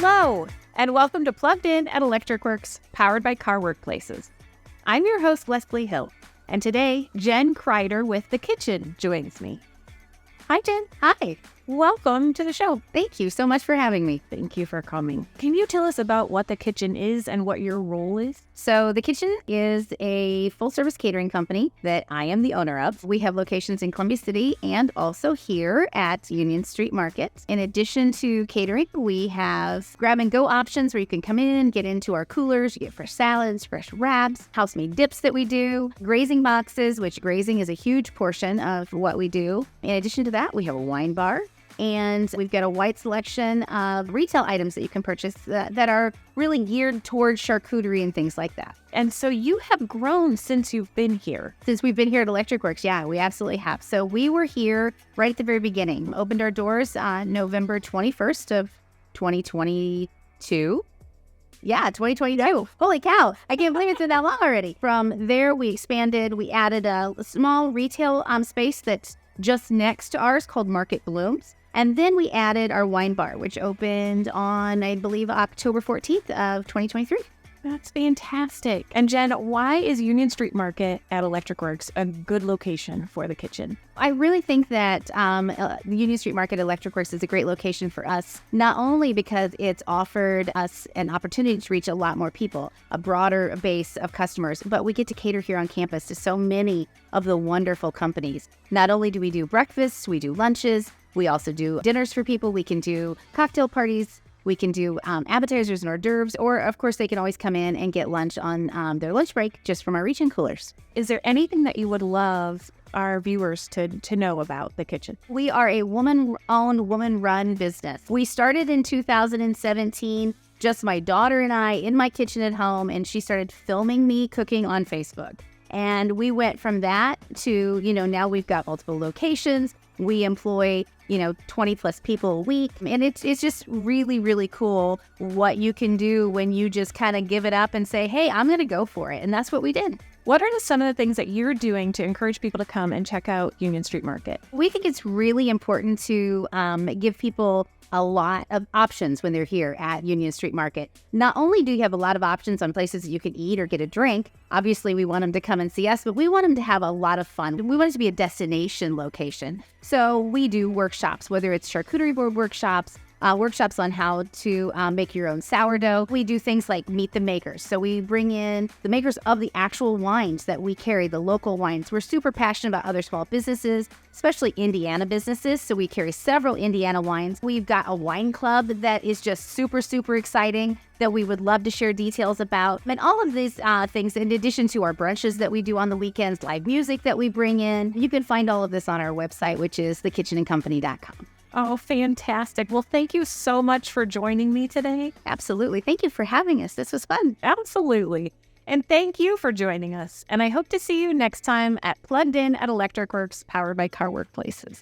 Hello, and welcome to Plugged In at Electric Works, powered by Car Workplaces. I'm your host, Leslie Hill, and today, Jen Krider with The Kitchen joins me. Hi, Jen. Hi. Welcome to the show. Thank you so much for having me. Thank you for coming. Can you tell us about what The Kitchen is and what your role is? So The Kitchen is a full-service catering company that I am the owner of. We have locations in Columbia City and also here at Union Street Market. In addition to catering, we have grab-and-go options where you can come in, get into our coolers, you get fresh salads, fresh wraps, house-made dips that we do, grazing boxes, which grazing is a huge portion of what we do. In addition to that, we have a wine bar. And we've got a wide selection of retail items that you can purchase that are really geared towards charcuterie and things like that. And so you have grown since you've been here. Since we've been here at Electric Works, yeah, we absolutely have. So we were here right at the very beginning. Opened our doors on November 21st of 2022. Yeah, 2022. Holy cow. I can't believe it's been that long already. From there, we expanded. We added a small retail space that's just next to ours called Market Blooms. And then we added our wine bar, which opened on, I believe, October 14th of 2023. That's fantastic. And Jen, why is Union Street Market at Electric Works a good location for The Kitchen? I really think that the Union Street Market at Electric Works is a great location for us, not only because it's offered us an opportunity to reach a lot more people, a broader base of customers, but we get to cater here on campus to so many of the wonderful companies. Not only do we do breakfasts, we do lunches, we also do dinners for people, we can do cocktail parties, we can do appetizers and hors d'oeuvres, or of course they can always come in and get lunch on their lunch break just from our reach-in coolers. Is there anything that you would love our viewers to know about The Kitchen? We are a woman-owned, woman-run business. We started in 2017, just my daughter and I in my kitchen at home, and she started filming me cooking on Facebook. And we went from that to, now we've got multiple locations. We employ, 20 plus people a week. And it's just really, really cool what you can do when you just kind of give it up and say, hey, I'm going to go for it. And that's what we did. What are some of the things that you're doing to encourage people to come and check out Union Street Market? We think it's really important to give people a lot of options when they're here at Union Street Market. Not only do you have a lot of options on places that you can eat or get a drink, obviously we want them to come and see us, but we want them to have a lot of fun. We want it to be a destination location. So we do workshops, whether it's charcuterie board workshops, workshops on how to make your own sourdough. We do things like meet the makers. So we bring in the makers of the actual wines that we carry, the local wines. We're super passionate about other small businesses, especially Indiana businesses. So we carry several Indiana wines. We've got a wine club that is just super, super exciting that we would love to share details about. And all of these things, in addition to our brunches that we do on the weekends, live music that we bring in, you can find all of this on our website, which is thekitchenandcompany.com. Oh, fantastic. Well, thank you so much for joining me today. Absolutely. Thank you for having us. This was fun. Absolutely. And thank you for joining us. And I hope to see you next time at Plugged In at Electric Works, powered by Car Workplaces.